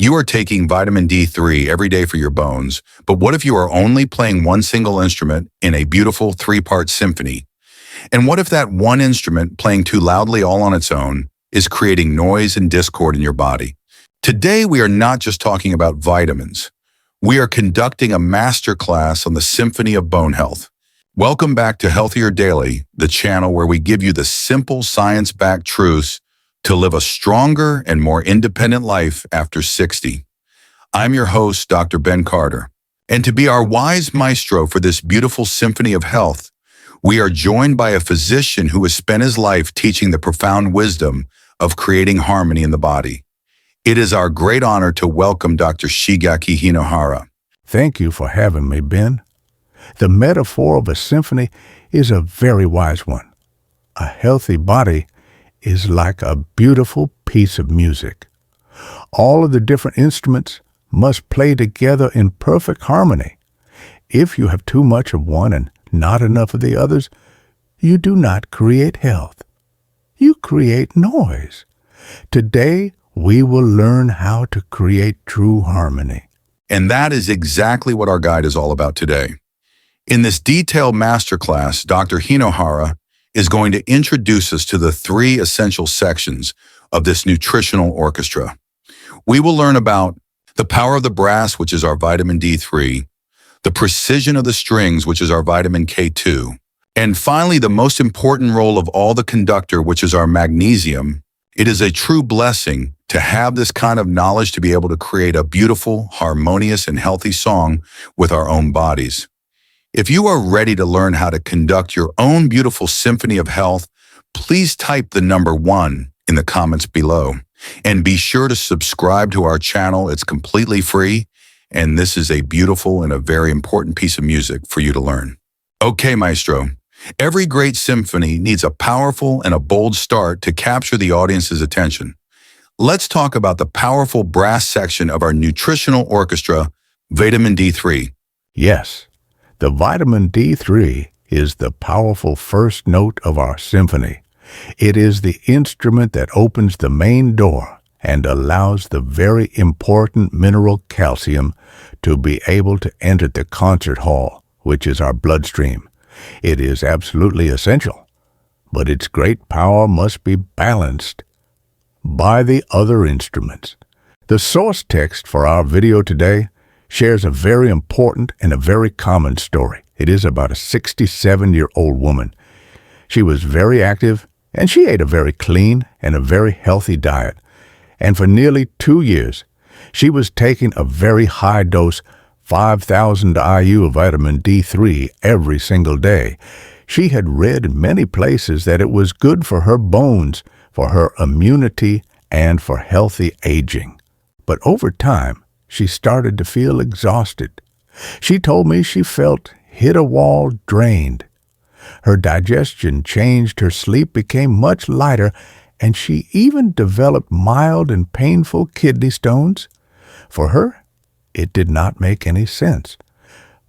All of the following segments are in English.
You are taking vitamin D3 every day for your bones, but what if you are only playing one single instrument in a beautiful three-part symphony? And what if that one instrument playing too loudly all on its own is creating noise and discord in your body? Today, we are not just talking about vitamins. We are conducting a masterclass on the symphony of bone health. Welcome back to Healthier Daily, the channel where we give you the simple science-backed truths to live a stronger and more independent life after 60. I'm your host, Dr. Ben Carter. And to be our wise maestro for this beautiful symphony of health, we are joined by a physician who has spent his life teaching the profound wisdom of creating harmony in the body. It is our great honor to welcome Dr. Shigaki Hinohara. Thank you for having me, Ben. The metaphor of a symphony is a very wise one. A healthy body is like a beautiful piece of music. All of the different instruments must play together in perfect harmony. If you have too much of one and not enough of the others, you do not create health. You create noise. Today, we will learn how to create true harmony. And that is exactly what our guide is all about today. In this detailed masterclass, Dr. Hinohara is going to introduce us to the three essential sections of this nutritional orchestra. We will learn about the power of the brass, which is our vitamin D3, the precision of the strings, which is our vitamin K2, and finally, the most important role of all the conductor, which is our magnesium. It is a true blessing to have this kind of knowledge to be able to create a beautiful, harmonious, and healthy song with our own bodies. If you are ready to learn how to conduct your own beautiful symphony of health, please type the number 1 in the comments below. And be sure to subscribe to our channel. It's completely free, and this is a beautiful and a very important piece of music for you to learn. Okay, Maestro. Every great symphony needs a powerful and a bold start to capture the audience's attention. Let's talk about the powerful brass section of our nutritional orchestra, vitamin D3. Yes, the vitamin D3 is the powerful first note of our symphony. It is the instrument that opens the main door and allows the very important mineral calcium to be able to enter the concert hall, which is our bloodstream. It is absolutely essential, but its great power must be balanced by the other instruments. The source text for our video today shares a very important and a very common story. It is about a 67-year-old woman. She was very active, and she ate a very clean and a very healthy diet. And for nearly 2 years, she was taking a very high dose 5,000 IU of vitamin D3 every single day. She had read in many places that it was good for her bones, for her immunity, and for healthy aging. But over time, she started to feel exhausted. She told me she felt hit a wall, drained. Her digestion changed, her sleep became much lighter, and she even developed mild and painful kidney stones. For her, it did not make any sense.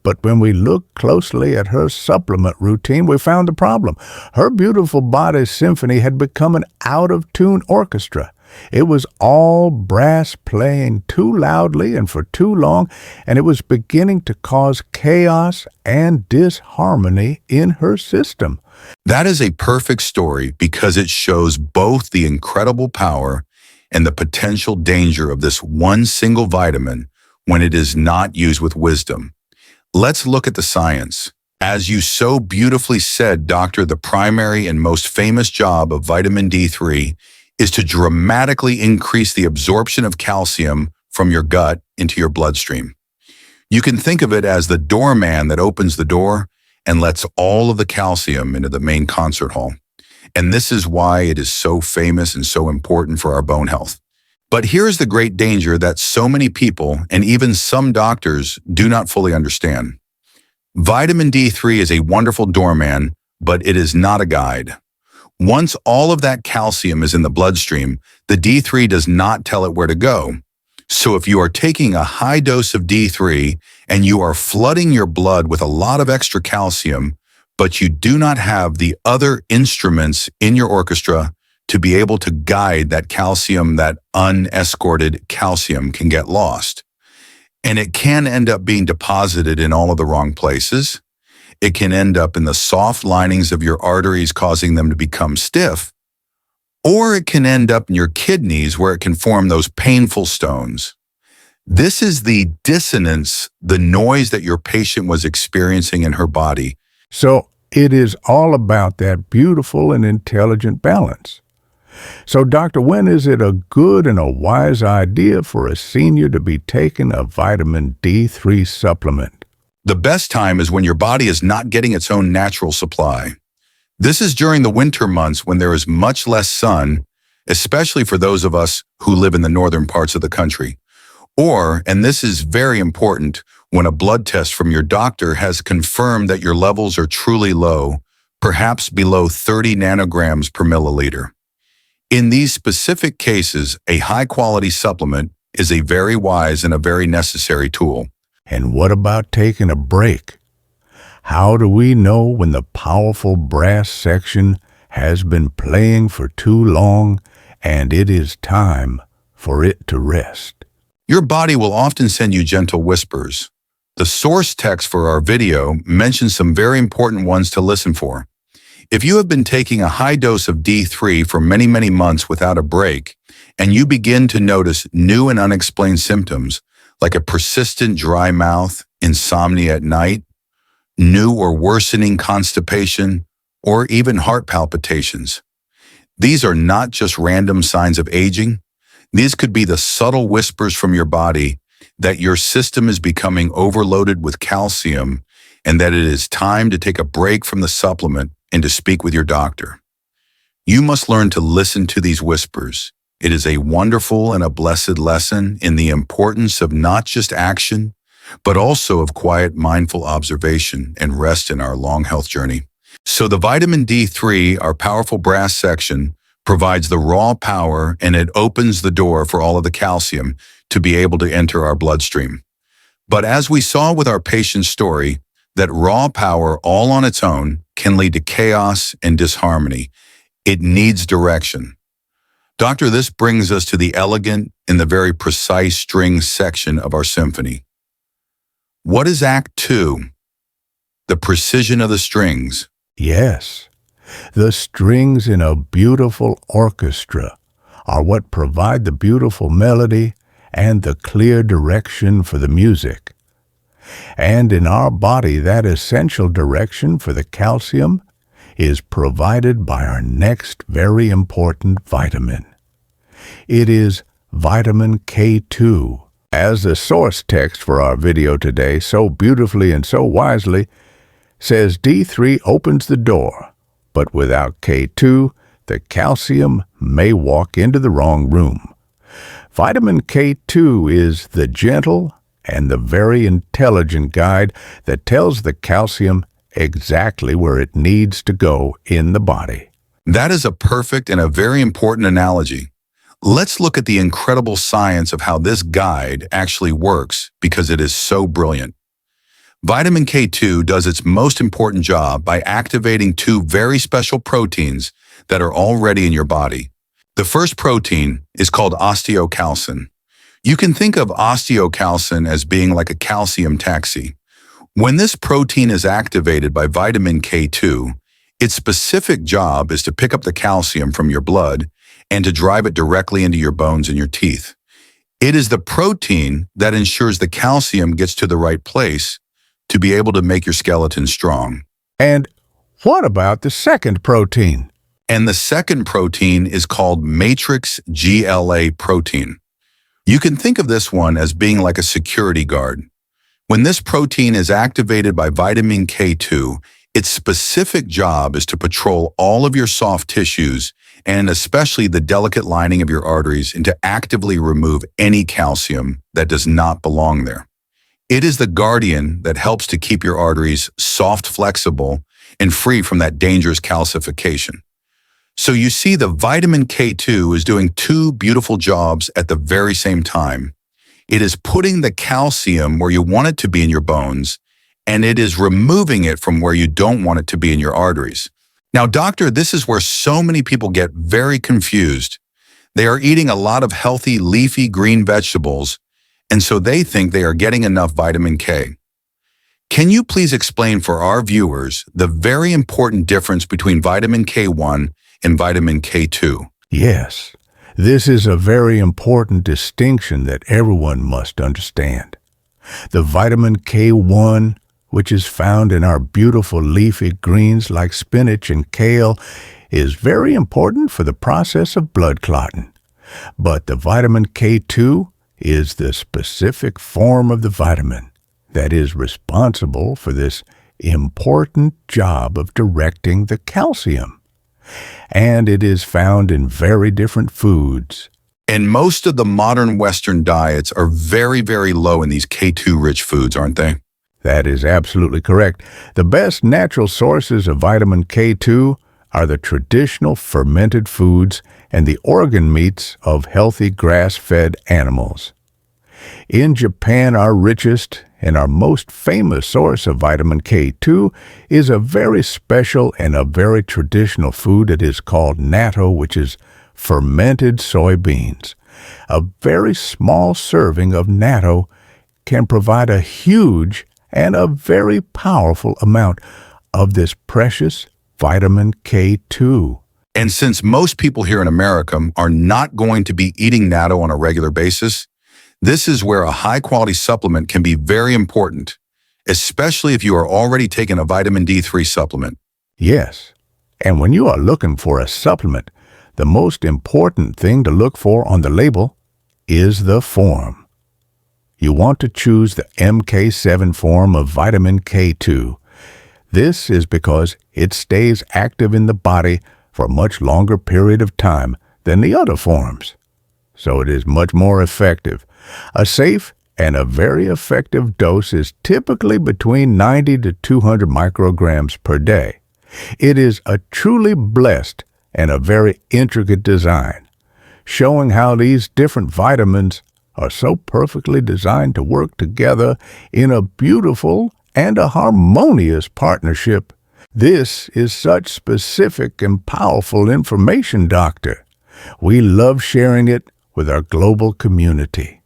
But when we looked closely at her supplement routine, we found the problem. Her beautiful body's symphony had become an out-of-tune orchestra. It was all brass playing too loudly and for too long, and it was beginning to cause chaos and disharmony in her system. That is a perfect story because it shows both the incredible power and the potential danger of this one single vitamin when it is not used with wisdom. Let's look at the science. As you so beautifully said, Doctor, the primary and most famous job of vitamin D3 is to dramatically increase the absorption of calcium from your gut into your bloodstream. You can think of it as the doorman that opens the door and lets all of the calcium into the main concert hall. And this is why it is so famous and so important for our bone health. But here's the great danger that so many people, and even some doctors, do not fully understand. Vitamin D3 is a wonderful doorman, but it is not a guide. Once all of that calcium is in the bloodstream, the D3 does not tell it where to go. So if you are taking a high dose of D3 and you are flooding your blood with a lot of extra calcium, but you do not have the other instruments in your orchestra to be able to guide that calcium, that unescorted calcium can get lost. And it can end up being deposited in all of the wrong places. It can end up in the soft linings of your arteries, causing them to become stiff. Or it can end up in your kidneys where it can form those painful stones. This is the dissonance, the noise that your patient was experiencing in her body. So it is all about that beautiful and intelligent balance. So, doctor, when is it a good and a wise idea for a senior to be taking a vitamin D3 supplement? The best time is when your body is not getting its own natural supply. This is during the winter months when there is much less sun, especially for those of us who live in the northern parts of the country. Or, and this is very important, when a blood test from your doctor has confirmed that your levels are truly low, perhaps below 30 nanograms per milliliter. In these specific cases, a high-quality supplement is a very wise and a very necessary tool. And what about taking a break? How do we know when the powerful brass section has been playing for too long and it is time for it to rest? Your body will often send you gentle whispers. The source text for our video mentions some very important ones to listen for. If you have been taking a high dose of D3 for many, many months without a break, and you begin to notice new and unexplained symptoms, like a persistent dry mouth, insomnia at night, new or worsening constipation, or even heart palpitations. These are not just random signs of aging. These could be the subtle whispers from your body that your system is becoming overloaded with calcium and that it is time to take a break from the supplement and to speak with your doctor. You must learn to listen to these whispers. It is a wonderful and a blessed lesson in the importance of not just action, but also of quiet, mindful observation and rest in our long health journey. So the vitamin D3, our powerful brass section, provides the raw power and it opens the door for all of the calcium to be able to enter our bloodstream. But as we saw with our patient's story, that raw power all on its own can lead to chaos and disharmony. It needs direction. Doctor, this brings us to the elegant and the very precise string section of our symphony. What is Act 2? The precision of the strings. Yes, the strings in a beautiful orchestra are what provide the beautiful melody and the clear direction for the music. And in our body, that essential direction for the calcium is provided by our next very important vitamin. It is vitamin K2. As the source text for our video today so beautifully and so wisely says, D3 opens the door, but without K2, the calcium may walk into the wrong room. Vitamin K2 is the gentle and the very intelligent guide that tells the calcium exactly where it needs to go in the body. That is a perfect and a very important analogy. Let's look at the incredible science of how this guide actually works because it is so brilliant. Vitamin K2 does its most important job by activating two very special proteins that are already in your body. The first protein is called osteocalcin. You can think of osteocalcin as being like a calcium taxi. When this protein is activated by vitamin K2, its specific job is to pick up the calcium from your blood and to drive it directly into your bones and your teeth. It is the protein that ensures the calcium gets to the right place to be able to make your skeleton strong. And what about the second protein? And the second protein is called matrix GLA protein. You can think of this one as being like a security guard. When this protein is activated by vitamin K2, its specific job is to patrol all of your soft tissues and especially the delicate lining of your arteries and to actively remove any calcium that does not belong there. It is the guardian that helps to keep your arteries soft, flexible, and free from that dangerous calcification. So you see, the vitamin K2 is doing two beautiful jobs at the very same time. It is putting the calcium where you want it to be in your bones, and it is removing it from where you don't want it to be in your arteries. Now, doctor, this is where so many people get very confused. They are eating a lot of healthy, leafy green vegetables, and so they think they are getting enough vitamin K. Can you please explain for our viewers the very important difference between vitamin K1 and vitamin K2? Yes, this is a very important distinction that everyone must understand. The vitamin K1, which is found in our beautiful leafy greens like spinach and kale, is very important for the process of blood clotting. But the vitamin K2 is the specific form of the vitamin that is responsible for this important job of directing the calcium. And it is found in very different foods. And most of the modern Western diets are very, very low in these K2-rich foods, aren't they? That is absolutely correct. The best natural sources of vitamin K2 are the traditional fermented foods and the organ meats of healthy grass-fed animals. In Japan, our richest and our most famous source of vitamin K2 is a very special and a very traditional food that is called natto, which is fermented soybeans. A very small serving of natto can provide a huge and a very powerful amount of this precious vitamin K2. And since most people here in America are not going to be eating natto on a regular basis, this is where a high-quality supplement can be very important, especially if you are already taking a vitamin D3 supplement. Yes, and when you are looking for a supplement, the most important thing to look for on the label is the form. You want to choose the MK7 form of vitamin K2. This is because it stays active in the body for a much longer period of time than the other forms, so it is much more effective. A safe and a very effective dose is typically between 90 to 200 micrograms per day. It is a truly blessed and a very intricate design, showing how these different vitamins are so perfectly designed to work together in a beautiful and a harmonious partnership. This is such specific and powerful information, Doctor. We love sharing it with our global community.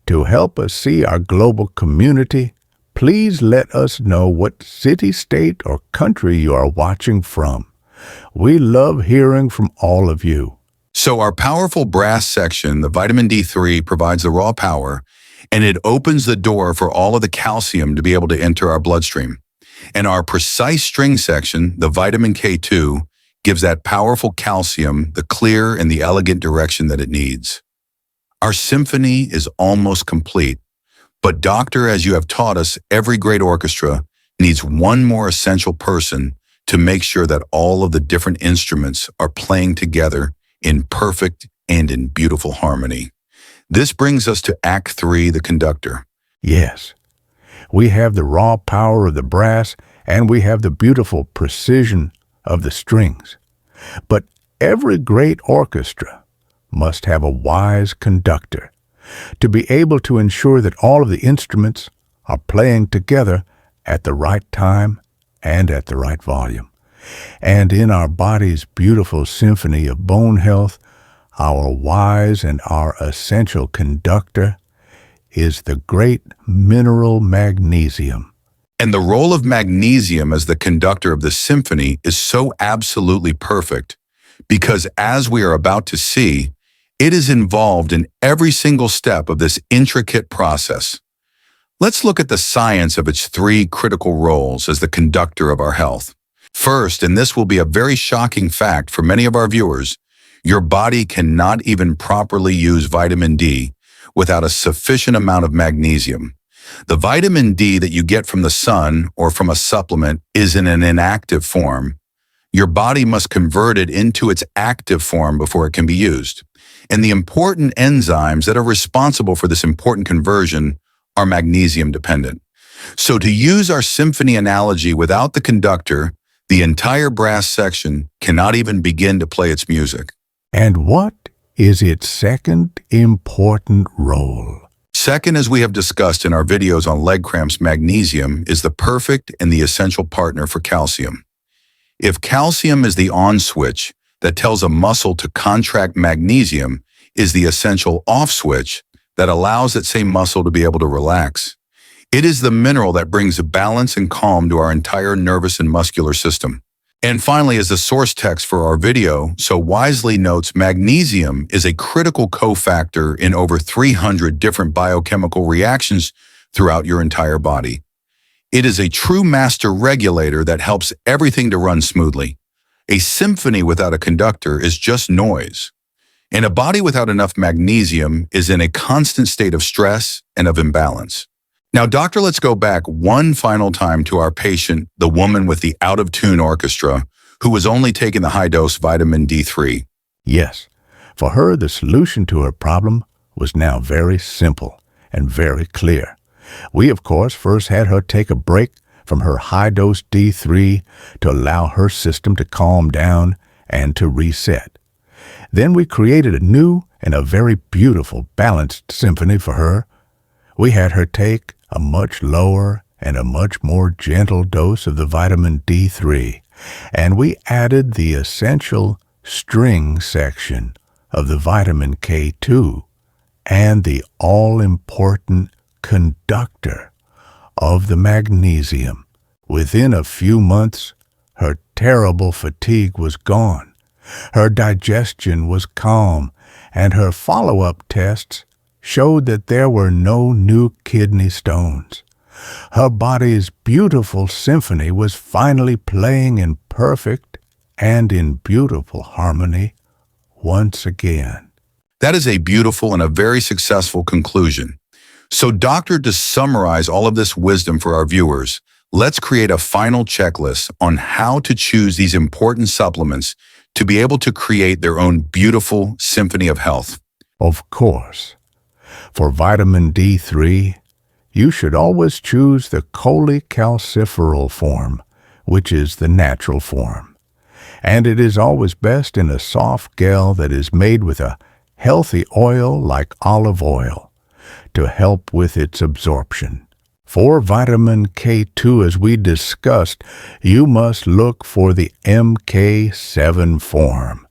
To help us see our global community, please let us know what city, state, or country you are watching from. We love hearing from all of you. So our powerful brass section, the vitamin D3, provides the raw power, and it opens the door for all of the calcium to be able to enter our bloodstream. And our precise string section, the vitamin K2, gives that powerful calcium the clear and the elegant direction that it needs. Our symphony is almost complete, but doctor, as you have taught us, every great orchestra needs one more essential person to make sure that all of the different instruments are playing together in perfect and in beautiful harmony. This brings us to Act 3, the conductor. Yes, we have the raw power of the brass and we have the beautiful precision of the strings. But every great orchestra must have a wise conductor to be able to ensure that all of the instruments are playing together at the right time and at the right volume. And in our body's beautiful symphony of bone health, our wise and our essential conductor is the great mineral magnesium. And the role of magnesium as the conductor of the symphony is so absolutely perfect because, as we are about to see, it is involved in every single step of this intricate process. Let's look at the science of its three critical roles as the conductor of our health. First, and this will be a very shocking fact for many of our viewers, your body cannot even properly use vitamin D without a sufficient amount of magnesium. The vitamin D that you get from the sun or from a supplement is in an inactive form. Your body must convert it into its active form before it can be used. And the important enzymes that are responsible for this important conversion are magnesium dependent. So to use our symphony analogy, without the conductor, the entire brass section cannot even begin to play its music. And what is its second important role? Second, as we have discussed in our videos on leg cramps, magnesium is the perfect and the essential partner for calcium. If calcium is the on switch that tells a muscle to contract, magnesium is the essential off switch that allows that same muscle to be able to relax. It is the mineral that brings balance and calm to our entire nervous and muscular system. And finally, as the source text for our video so wisely notes, magnesium is a critical cofactor in over 300 different biochemical reactions throughout your entire body. It is a true master regulator that helps everything to run smoothly. A symphony without a conductor is just noise. And a body without enough magnesium is in a constant state of stress and of imbalance. Now, doctor, let's go back one final time to our patient, the woman with the out-of-tune orchestra, who was only taking the high-dose vitamin D3. Yes, for her the solution to her problem was now very simple and very clear. We, of course, first had her take a break from her high-dose D3 to allow her system to calm down and to reset. Then we created a new and a very beautiful balanced symphony for her. We had her take a much lower and a much more gentle dose of the vitamin D3, and we added the essential string section of the vitamin K2 and the all-important conductor of the magnesium. Within a few months, her terrible fatigue was gone, her digestion was calm, and her follow-up tests showed that there were no new kidney stones. Her body's beautiful symphony was finally playing in perfect and in beautiful harmony once again. That is a beautiful and a very successful conclusion. So, doctor, to summarize all of this wisdom for our viewers, let's create a final checklist on how to choose these important supplements to be able to create their own beautiful symphony of health. Of course. For vitamin D3, you should always choose the cholecalciferol form, which is the natural form. And it is always best in a soft gel that is made with a healthy oil like olive oil to help with its absorption. For vitamin K2, as we discussed, you must look for the MK7 form,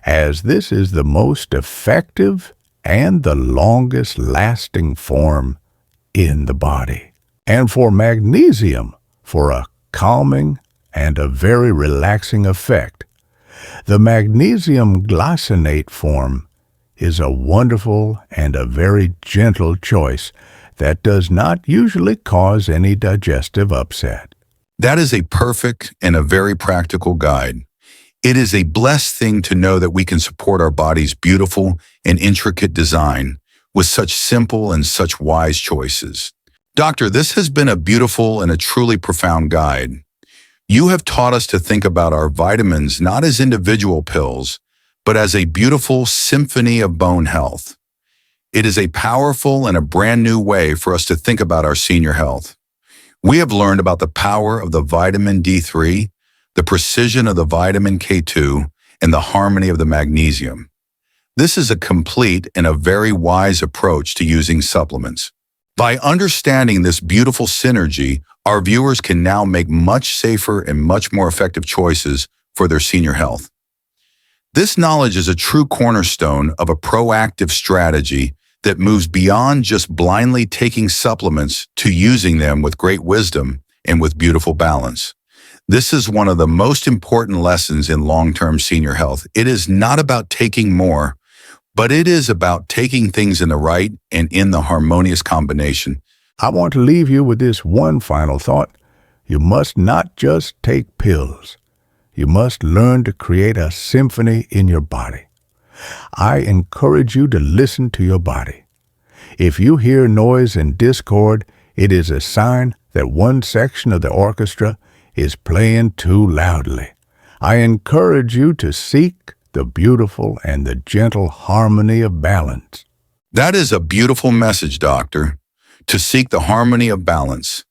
as this is the most effective and the longest-lasting form in the body. And for magnesium, for a calming and a very relaxing effect, the magnesium glycinate form is a wonderful and a very gentle choice that does not usually cause any digestive upset. That is a perfect and a very practical guide. It is a blessed thing to know that we can support our body's beautiful and intricate design with such simple and such wise choices. Doctor, this has been a beautiful and a truly profound guide. You have taught us to think about our vitamins not as individual pills, but as a beautiful symphony of bone health. It is a powerful and a brand new way for us to think about our senior health. We have learned about the power of the vitamin D3, the precision of the vitamin K2, and the harmony of the magnesium. This is a complete and a very wise approach to using supplements. By understanding this beautiful synergy, our viewers can now make much safer and much more effective choices for their senior health. This knowledge is a true cornerstone of a proactive strategy that moves beyond just blindly taking supplements to using them with great wisdom and with beautiful balance. This is one of the most important lessons in long-term senior health. It is not about taking more, but it is about taking things in the right and in the harmonious combination. I want to leave you with this one final thought. You must not just take pills. You must learn to create a symphony in your body. I encourage you to listen to your body. If you hear noise and discord, it is a sign that one section of the orchestra is playing too loudly. I encourage you to seek the beautiful and the gentle harmony of balance. That is a beautiful message, Doctor, to seek the harmony of balance.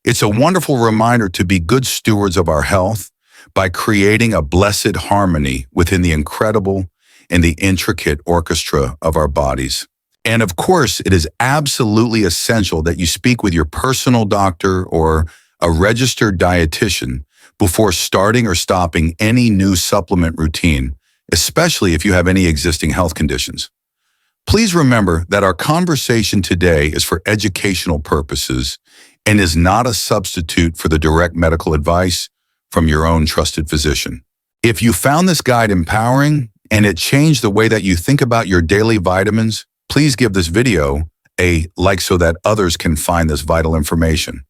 It's a wonderful reminder to be good stewards of our health by creating a blessed harmony within the incredible and the intricate orchestra of our bodies. And of course, it is absolutely essential that you speak with your personal doctor or a registered dietitian before starting or stopping any new supplement routine, especially if you have any existing health conditions. Please remember that our conversation today is for educational purposes and is not a substitute for the direct medical advice from your own trusted physician. If you found this guide empowering and it changed the way that you think about your daily vitamins, please give this video a like so that others can find this vital information.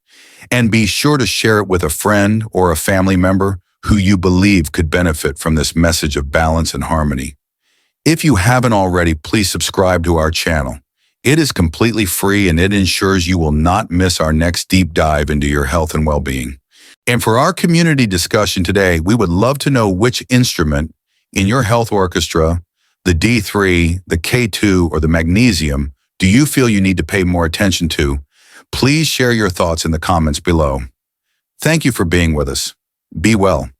And be sure to share it with a friend or a family member who you believe could benefit from this message of balance and harmony. If you haven't already, please subscribe to our channel. It is completely free and it ensures you will not miss our next deep dive into your health and well-being. And for our community discussion today, we would love to know which instrument in your health orchestra, the D3, the K2, or the Magnesium, do you feel you need to pay more attention to? Please share your thoughts in the comments below. Thank you for being with us. Be well.